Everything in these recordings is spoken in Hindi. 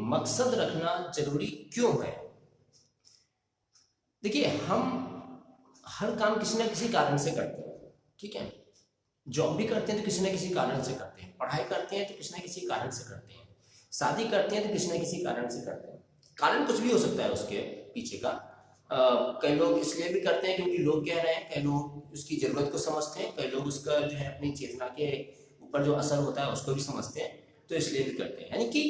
मकसद रखना जरूरी क्यों है? देखिए, हम हर काम किसी ना किसी कारण से करते हैं, ठीक है। जॉब भी करते हैं तो किसी ना किसी कारण से करते हैं, पढ़ाई करते हैं तो किसी ना किसी कारण से करते हैं, शादी करते हैं तो किसी ना किसी कारण से करते हैं। कारण कुछ भी हो सकता है उसके पीछे का। कई लोग इसलिए भी करते हैं क्योंकि लोग कह रहे हैं, कई लोग उसकी जरूरत को समझते हैं, कई लोग उसका जो है अपनी चेतना के ऊपर जो असर होता है उसको भी समझते हैं, तो इसलिए भी करते हैं। यानी कि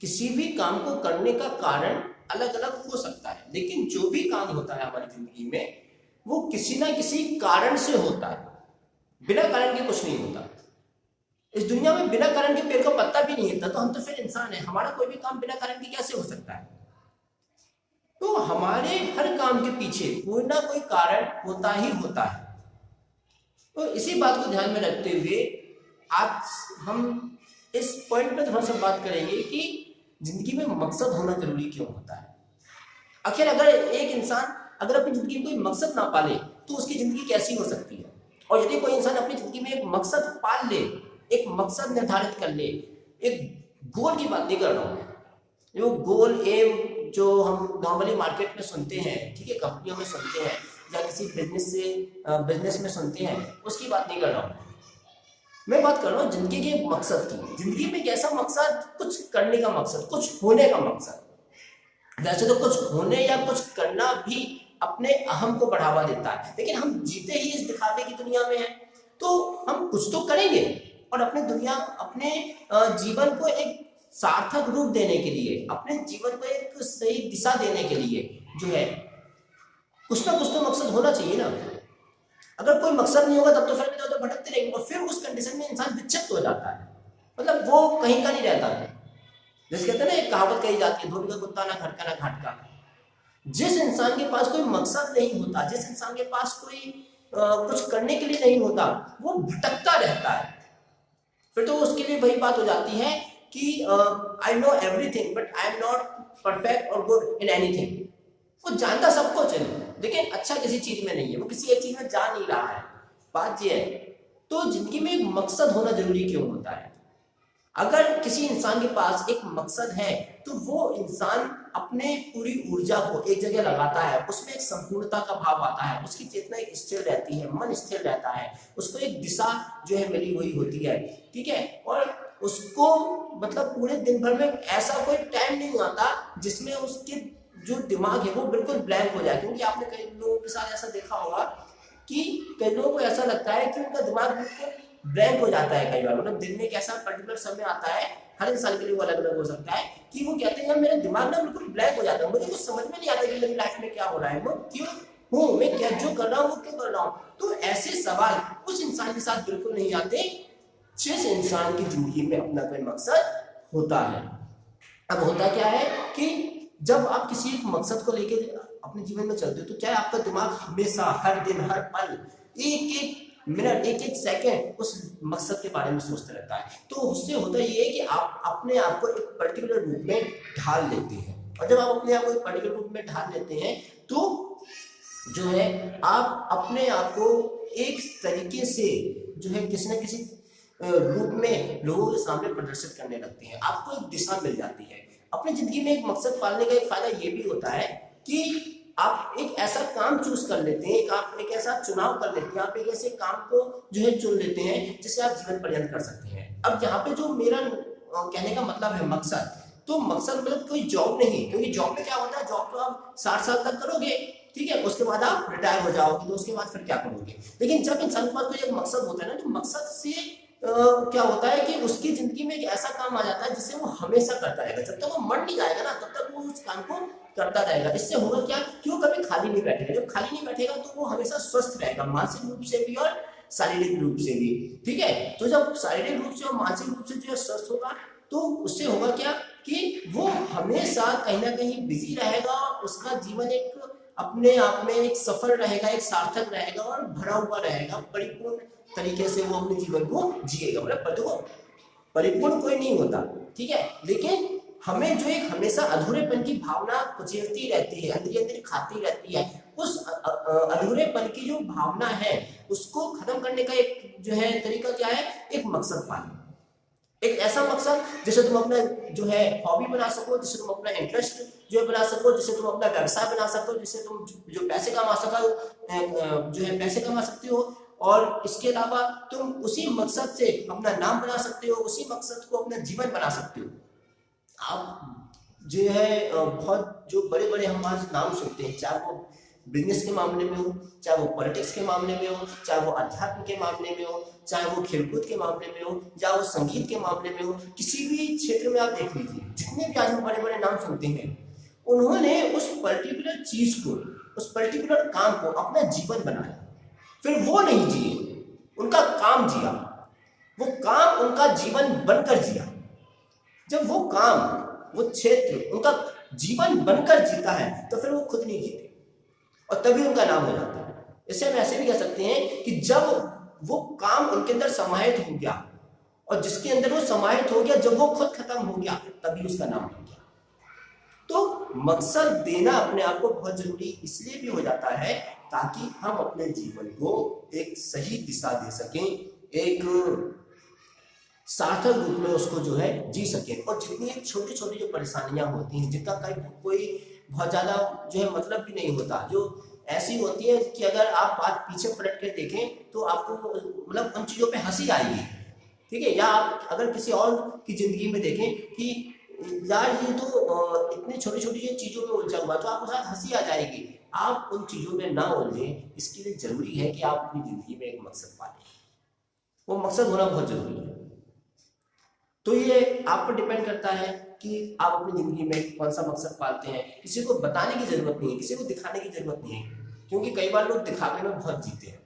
किसी भी काम को करने का कारण अलग अलग हो सकता है, लेकिन जो भी काम होता है हमारी जिंदगी में वो किसी ना किसी कारण से होता है, बिना कारण के कुछ नहीं होता। इस दुनिया में बिना कारण के पेड़ का पत्ता भी नहीं हिलता, तो हम तो फिर इंसान है, हमारा कोई भी काम बिना कारण के कैसे हो सकता है? तो हमारे हर काम के पीछे कोई ना कोई कारण होता ही होता है। तो इसी बात को ध्यान में रखते हुए आज हम इस पॉइंट पे थोड़ा सा बात करेंगे कि जिंदगी में मकसद होना जरूरी क्यों होता है। आखिर अगर एक इंसान अगर अपनी जिंदगी में कोई मकसद ना पाले तो उसकी जिंदगी कैसी हो सकती है? और यदि कोई इंसान अपनी जिंदगी में एक मकसद पाल ले, एक मकसद निर्धारित कर ले, एक गोल की बात नहीं कर रहा हूँ, जो गोल एम जो हम नॉर्मली मार्केट में सुनते हैं, ठीक है, कंपनियों में सुनते हैं या किसी बिजनेस में सुनते हैं, उसकी बात नहीं कर रहा हूँ। मैं बात कर रहा हूँ जिंदगी के मकसद की। जिंदगी में एक ऐसा मकसद, कुछ करने का मकसद, कुछ होने का मकसद। वैसे तो कुछ होने या कुछ करना भी अपने अहम को बढ़ावा देता है, लेकिन हम जीते ही इस दिखावे की दुनिया में हैं, तो हम कुछ तो करेंगे और अपने जीवन को एक सार्थक रूप देने के लिए, अपने जीवन को एक सही दिशा देने के लिए जो है कुछ ना कुछ तो मकसद होना चाहिए ना। अगर कोई मकसद नहीं होगा तब तो फिर तो भटकते रहेंगे और फिर उस कंडीशन में इंसान विक्षिप्त हो जाता है, मतलब वो कहीं का नहीं रहता है। जैसे कहते हैं ना, एक कहावत कही जाती है, धोबी का कुत्ता ना घर का ना घाट का। जिस इंसान के पास कोई मकसद नहीं होता, जिस इंसान के पास कोई कुछ करने के लिए नहीं होता, वो भटकता रहता है। फिर तो उसके लिए वही बात हो जाती है कि I know everything but I am not perfect और गुड इन एनीथिंग। वो जानता सब कुछ है लेकिन अच्छा किसी चीज में नहीं है, वो किसी एक चीज में जा नहीं रहा है। बात ये है। तो जिंदगी में एक मकसद होना जरूरी क्यों होता है? अगर किसी इंसान के पास एक मकसद है तो वो इंसान अपने पूरी ऊर्जा को एक जगह लगाता है, उसमें एक संपूर्णता का भाव आता है, उसकी चेतना एक स्थिर रहती है, मन स्थिर रहता है, उसको एक दिशा जो है मिली हुई होती है, ठीक है। और उसको मतलब पूरे दिन भर में ऐसा कोई टाइम नहीं आता जिसमें उसके जो दिमाग है वो बिल्कुल ब्लैंक हो जाए। क्योंकि आपने कई लोगों के साथ ऐसा देखा होगा कि कई लोगों को ऐसा लगता है कि उनका दिमाग बिल्कुल ब्लैंक हो जाता है कई बार, मतलब दिन में एक ऐसा पर्टिकुलर समय आता है, हर इंसान के लिए वो अलग अलग हो सकता है, कि वो कहते हैं यार मेरा दिमाग ना बिल्कुल ब्लैंक हो जाता है, मुझे कुछ समझ में नहीं आता कि मेरी लाइफ में क्या हो रहा है, मैं क्यों हूँ, मैं क्या जो कर रहा हूँ वो क्यों कर रहा हूँ। तो ऐसे सवाल उस इंसान के साथ बिल्कुल नहीं आते जिस इंसान की जिंदगी में अपना कोई मकसद होता है। अब होता क्या है कि जब आप किसी एक मकसद को लेकर अपने जीवन में चलते हो तो क्या है, आपका दिमाग हमेशा हर दिन हर पल एक एक मिनट एक एक सेकंड उस मकसद के बारे में सोचते रहता है। तो उससे होता ये है कि आप अपने आप को एक पर्टिकुलर रूप में ढाल लेते हैं, और जब आप अपने आप को एक पर्टिकुलर रूप में ढाल लेते हैं तो जो है आप अपने आप को एक तरीके से जो है किसी न किसी रूप में लोगों के सामने प्रदर्शित करने लगते हैं, आपको एक दिशा मिल जाती है। अपनी जिंदगी में एक मकसद पालने का एक फायदा ये भी होता है कि आप एक ऐसा काम चूज कर लेते हैं, आप एक ऐसा चुनाव कर लेते हैं, आप एक ऐसे काम को जो है चुन लेते हैं जिसे आप जीवन पर्यंत कर सकते हैं। अब यहाँ पे जो मेरा कहने का मतलब है मकसद, तो मकसद मतलब कोई जॉब नहीं, क्योंकि जॉब में क्या होता है, जॉब तो आप 60 साल तक करोगे, ठीक है, उसके बाद आप रिटायर हो जाओगे, तो उसके बाद फिर क्या करोगे। लेकिन जब इंसान के पास कोई एक मकसद होता है ना, तो मकसद से क्या होता है कि उसकी जिंदगी में एक ऐसा काम आ जाता है जिसे वो हमेशा करता रहेगा, जब तक वो मर नहीं जाएगा ना तब तक वो उस काम को करता रहेगा। इससे होगा क्या कि वो कभी खाली नहीं बैठेगा, जब खाली नहीं बैठेगा तो वो हमेशा स्वस्थ रहेगा, मानसिक रूप से भी और शारीरिक रूप से भी, ठीक है। तो जब शारीरिक रूप से और मानसिक रूप से जो है स्वस्थ होगा तो उससे होगा क्या कि वो हमेशा कहीं ना कहीं बिजी रहेगा, उसका जीवन एक अपने आप में एक सफल रहेगा, एक सार्थक रहेगा और भरा हुआ रहेगा, परिपूर्ण तरीके से वो अपने जीवन को जिएगा। मतलब देखो, परिपूर्ण कोई नहीं होता, ठीक है, लेकिन हमें जो एक हमेशा अधूरेपन की भावना कुचलती रहती है, अंदर अंदर खाती रहती है, उस अधूरेपन की जो भावना है उसको खत्म करने का एक जो है तरीका क्या है, एक मकसद पाना। एक ऐसा मकसद जिसे तुम अपना जो है हॉबी बना सको, जिसे तुम अपना इंटरेस्ट जो है बना सको, जिसे तुम अपना व्यवसाय बना सको, जिसे तुम जो पैसे कमा सको, जो है पैसे कमा सकते हो। और इसके अलावा तुम उसी मकसद से अपना नाम बना सकते हो, उसी मकसद को अपना जीवन बना सकते हो। आप जो है बहुत जो बड़े बड़े हम आज नाम सुनते हैं, चाहे वो बिजनेस के मामले में हो, चाहे वो पॉलिटिक्स के मामले में हो, चाहे वो अध्यात्म के मामले में हो, चाहे वो खेलकूद के मामले में हो, चाहे वो संगीत के मामले में हो, किसी भी क्षेत्र में आप देख लीजिए, जितने भी आज हम बड़े बड़े नाम सुनते हैं, उन्होंने उस पर्टिकुलर चीज को, उस पर्टिकुलर काम को अपना जीवन बनाया। फिर वो नहीं जिए, उनका काम जिया, वो काम उनका जीवन बनकर जिया। जब वो काम, वो क्षेत्र उनका जीवन बनकर जीता है, तो फिर वो खुद नहीं जीते और तभी उनका नाम हो जाता है। इसे हम ऐसे भी कह सकते हैं कि जब वो काम उनके अंदर समाहित हो गया, और जिसके अंदर वो समाहित हो गया, जब वो खुद खत्म हो गया, तभी उसका नाम बन गया। तो मकसद देना अपने आप को बहुत जरूरी इसलिए भी हो जाता है ताकि हम अपने जीवन को एक सही दिशा दे सकें, एक सार्थक रूप में उसको जो है जी सकें। और जितनी छोटी छोटी जो परेशानियां होती हैं, जिनका कोई बहुत ज्यादा जो है मतलब भी नहीं होता, जो ऐसी होती है कि अगर आप बात पीछे पलट कर देखें तो आपको मतलब उन चीजों पे हंसी आएगी, ठीक है। या आप अगर किसी और की जिंदगी में देखें कि यार ये तो इतनी छोटी छोटी चीजों में उलझा हुआ, तो आपको साथ हंसी आ जाएगी। आप उन चीजों में ना उलझें, इसके लिए जरूरी है कि आप अपनी जिंदगी में एक मकसद पालें। वो मकसद होना बहुत जरूरी है। तो ये आप पर डिपेंड करता है कि आप अपनी जिंदगी में कौन सा मकसद पालते हैं। किसी को बताने की जरूरत नहीं है, किसी को दिखाने की जरूरत नहीं है, क्योंकि कई बार लोग दिखावे में बहुत जीते हैं।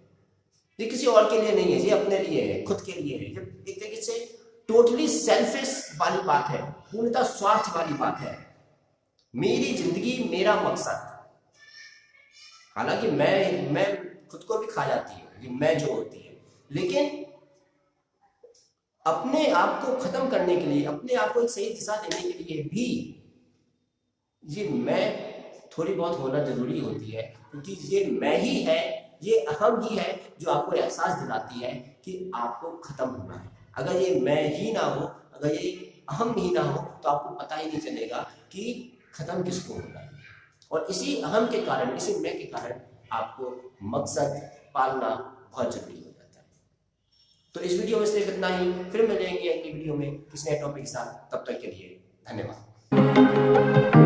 ये किसी और के लिए नहीं है, ये अपने लिए है, खुद के लिए है। जब एक तरीके से टोटली सेल्फिश वाली बात है, पूर्णतः स्वार्थ वाली बात है। मेरी जिंदगी मेरा मकसद, हालांकि मैं खुद को भी खा जाती है ये मैं जो होती है, लेकिन अपने आप को खत्म करने के लिए, अपने आप को एक सही दिशा देने के लिए भी ये मैं थोड़ी बहुत होना जरूरी होती है, क्योंकि ये मैं ही है, ये अहम ही है जो आपको एहसास दिलाती है कि आपको खत्म होना है। अगर ये मैं ही ना हो, अगर ये अहम ही ना हो, तो आपको पता ही नहीं चलेगा कि खत्म किसको होना है। और इसी अहम के कारण, इसी मैं के कारण आपको मकसद पालना बहुत जरूरी हो जाता है। तो इस वीडियो में सिर्फ इतना ही, फिर मिलेंगे अगली वीडियो में किसी नए टॉपिक के साथ। तब तक के लिए धन्यवाद।